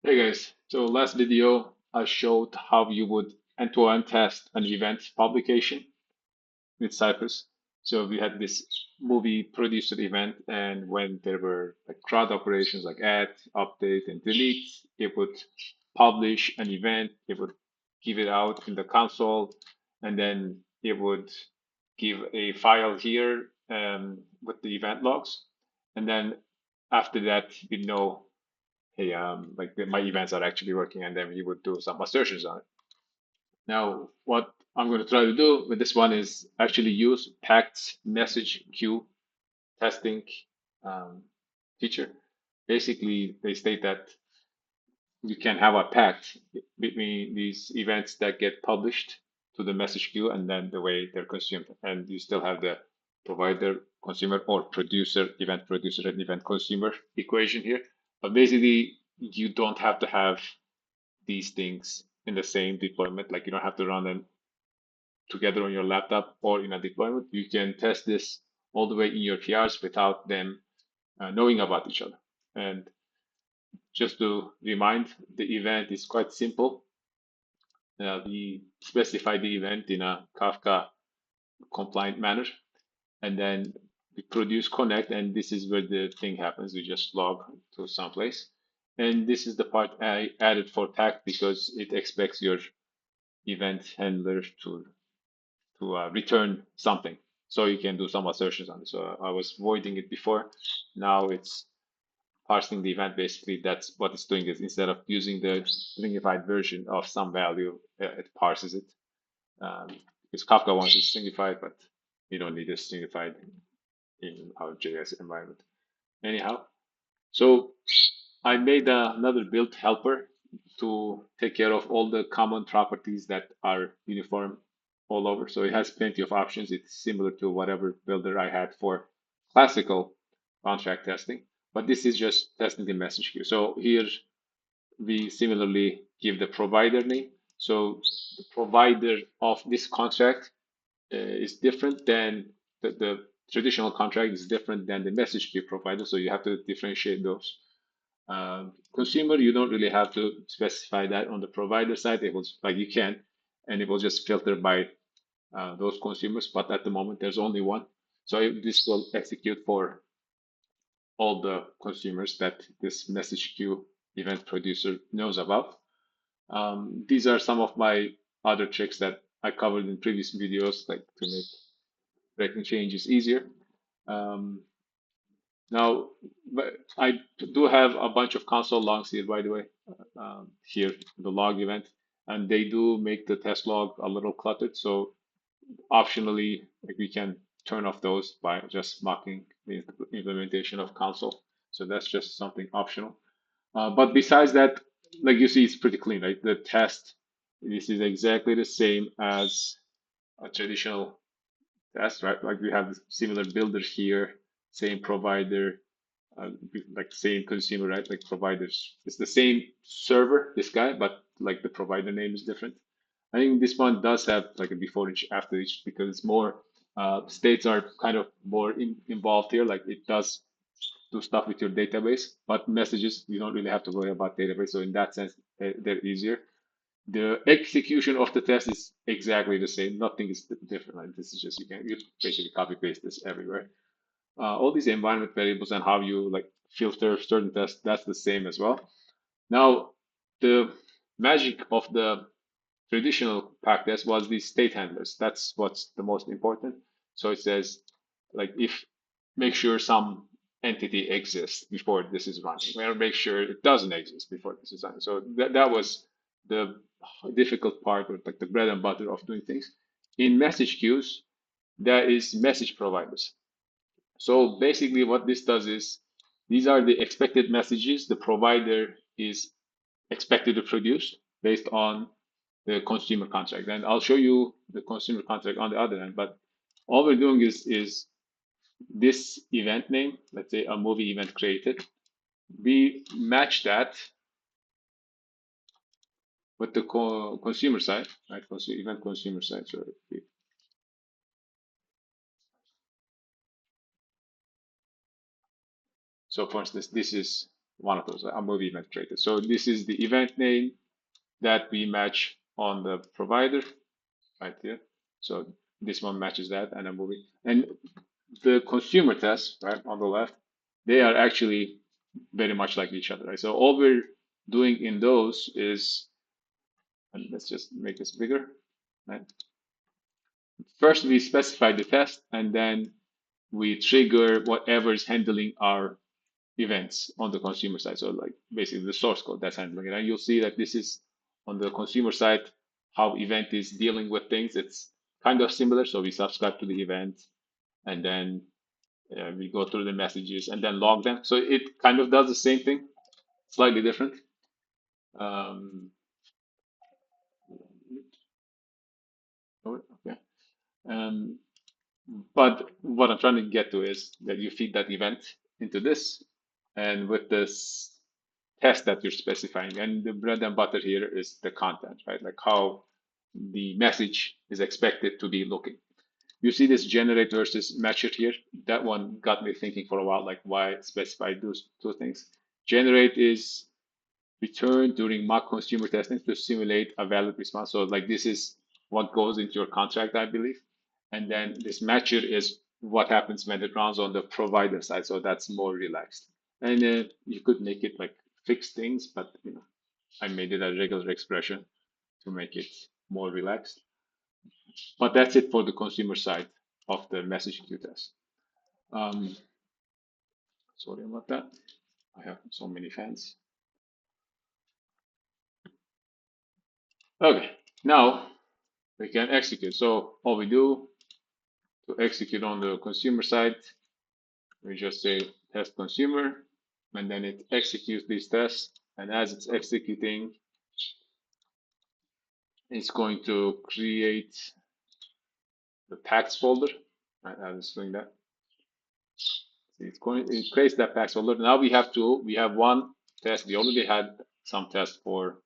Hey guys, so last video I showed how you would end-to-end test an event publication with Cypress. So we had this movie producer event, and when there were like CRUD operations like add, update, and delete, it would publish an event, it would give it out in the console, and then it would give a file here with the event logs. And then after that, we know, hey, my events are actually working, and then we would do some assertions on it. Now, what I'm going to try to do with this one is actually use Pact's message queue testing um, feature. Basically, they state that you can have a pact between these events that get published to the message queue and then the way they're consumed. And you still have the provider, consumer, or producer, and event consumer equation here. But basically, you don't have to have these things in the same deployment. Like you don't have to run them together on your laptop or in a deployment. You can test this all the way in your PRs without them knowing about each other. And just to remind, the event is quite simple. We specify the event in a Kafka compliant manner, and then we produce connect, and this is where the thing happens. We just log to someplace. And this is the part I added for pact because it expects your event handler to return something. So you can do some assertions on it. So I was voiding it before. Now it's parsing the event. Basically, that's what it's doing is instead of using the stringified version of some value, it parses it. Um, because Kafka wants it stringified, but you don't need it stringified in our JS environment. Anyhow, so I made another build helper to take care of all the common properties that are uniform all over. So it has plenty of options. It's similar to whatever builder I had for classical contract testing, but this is just testing the message queue. So here we similarly give the provider name. So the provider of this contract is different than the traditional contract is different than the message queue provider. So you have to differentiate those. Consumer, you don't really have to specify that on the provider side. It was like you can, and it will just filter by those consumers. But at the moment, there's only one. So this will execute for all the consumers that this message queue event producer knows about. These are some of my other tricks that I covered in previous videos, like to make breaking changes easier. Um, Now, but I do have a bunch of console logs here, by the way, here, the log event, and they do make the test log a little cluttered. So optionally, like we can turn off those by just mocking the implementation of console. So that's just something optional. But besides that, like you see, it's pretty clean, right? The test, this is exactly the same as a traditional test, right? Like we have similar builders here, same provider, uh, like same consumer, right? Like providers, it's the same server, this guy, but like the provider name is different. I think this one does have like a before each, after each, because it's more states are kind of more involved here. Like it does do stuff with your database, but messages you don't really have to worry about database. So in that sense, they're easier. The execution of the test is exactly the same. Nothing is different. Like this is just you basically copy paste this everywhere. All these environment variables and how you like filter certain tests, that's the same as well. Now, the magic of the traditional pack test was the state handlers. That's what's the most important. So it says like if make sure some entity exists before this is running, or make sure it doesn't exist before this is running. So that was the difficult part, or like the bread and butter of doing things. In message queues, there is message providers. So basically what this does is these are the expected messages the provider is expected to produce based on the consumer contract. And I'll show you the consumer contract on the other end, but all we're doing is this event name, let's say a movie event created, we match that with the consumer side, right? Event consumer side. So for instance, this is one of those, a movie event created. So this is the event name that we match on the provider right here. So this one matches that and a movie. And the consumer tests, right, on the left, they are actually very much like each other, right? So all we're doing in those is, and let's just make this bigger, right? First, we specify the test, and then we trigger whatever is handling our events on the consumer side. So like basically the source code that's handling it. And you'll see that this is on the consumer side, how event is dealing with things. It's kind of similar. So we subscribe to the event and then we go through the messages and then log them. So it kind of does the same thing, slightly different. Um, okay. Um, but what I'm trying to get to is that you feed that event into this, and with this test that you're specifying, and the bread and butter here is the content, right? Like how the message is expected to be looking. You see this generate versus match it here. That one got me thinking for a while, like why specify those two things. Generate is return during mock consumer testing to simulate a valid response. So like this is what goes into your contract, I believe. And then this matcher is what happens when it runs on the provider side. So that's more relaxed. And you could make it like fixed things, but I made it a regular expression to make it more relaxed. But that's it for the consumer side of the message queue test. Um, Sorry about that. I have so many fans. Okay, now we can execute. So all we do to execute on the consumer side, we just say test consumer, and then it executes these tests. And as it's executing, it's going to create the packs folder. Right, I was doing that. It creates that packs folder. Now we have one test. We already had some tests for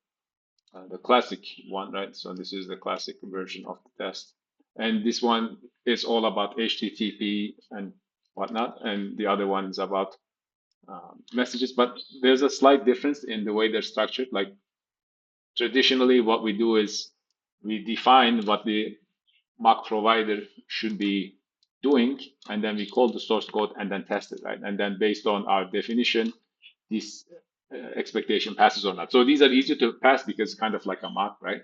the classic one, right? So this is the classic version of the test. And this one is all about HTTP and whatnot. And the other one is about messages. But there's a slight difference in the way they're structured. Like traditionally, what we do is we define what the mock provider should be doing, and then we call the source code and then test it, right? And then based on our definition, this expectation passes or not. So these are easier to pass because it's kind of like a mock, right?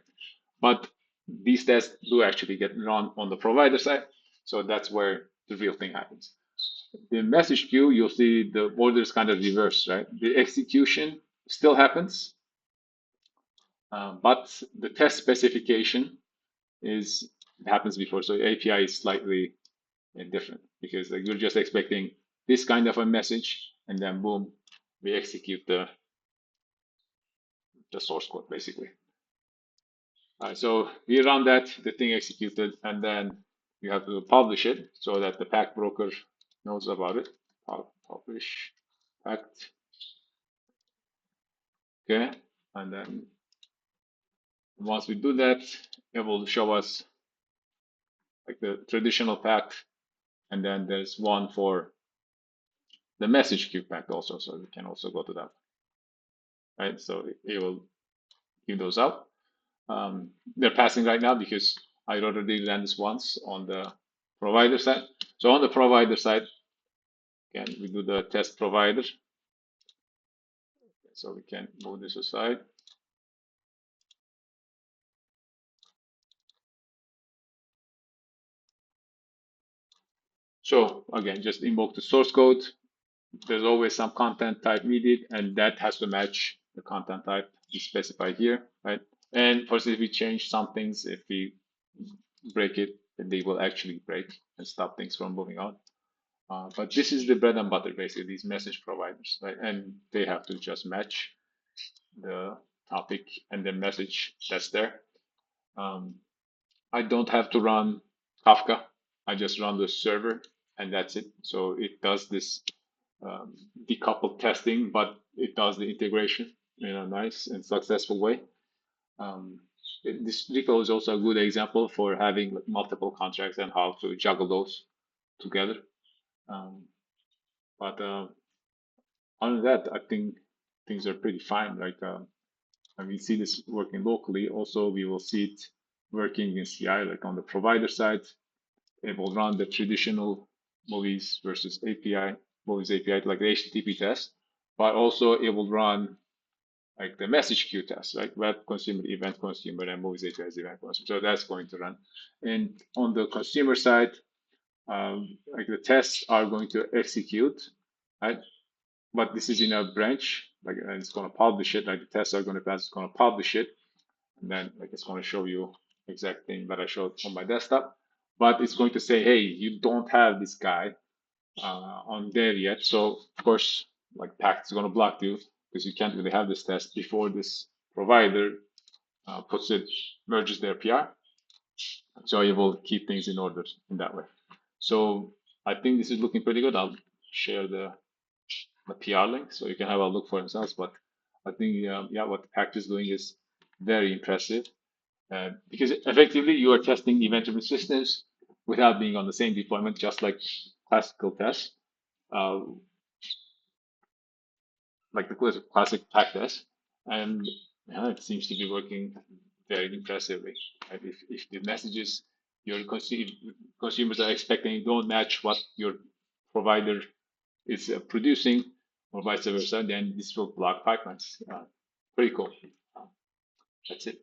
But these tests do actually get run on the provider side. So that's where the real thing happens. The message queue, you'll see the order is kind of reversed, right? The execution still happens, but the test specification is happens before. So API is slightly different because like, you're just expecting this kind of a message, and then boom, we execute the source code basically. So we run that, the thing executed, and then you have to publish it so that the pact broker knows about it. Publish pact, okay, and then once we do that, it will show us like the traditional pact, and then there's one for the message queue pact also, so we can also go to that, right? So it will give those out. They're passing right now because I already ran this once on the provider side. So on the provider side, again, we do the test provider. So we can move this aside. So again, just invoke the source code. There's always some content type needed, and that has to match the content type we specify here, right? And first, if we change some things, if we break it, then they will actually break and stop things from moving on. But this is the bread and butter, basically, these message providers, right? And they have to just match the topic and the message that's there. I don't have to run Kafka. I just run the server and that's it. So it does this decoupled testing, but it does the integration in a nice and successful way. This repo is also a good example for having multiple contracts and how to juggle those together. Um, but other than that, I think things are pretty fine. And we see this working locally. Also, we will see it working in CI, like on the provider side. It will run the traditional movies versus API, movies API, like the HTTP test, but also it will run like the message queue test, like web consumer, event consumer, and movies API is event consumer. So that's going to run. And on the consumer side, like the tests are going to execute, right? But this is in a branch, like and it's going to publish it. Like the tests are going to pass, it's going to publish it, and then like it's going to show you exact thing that I showed on my desktop. But it's going to say, hey, you don't have this guy on there yet. So of course, like pact is going to block you because you can't really have this test before this provider puts it, merges their PR. So you will keep things in order in that way. So I think this is looking pretty good. I'll share the PR link so you can have a look for yourselves. But I think, yeah, what the pact is doing is very impressive because effectively you are testing event-driven systems without being on the same deployment, just like classical tests. Uh, like the classic pack test, and yeah, it seems to be working very impressively. Right? If the messages your consumers are expecting don't match what your provider is producing, or vice versa, then this will block pipelines. Pretty cool. That's it.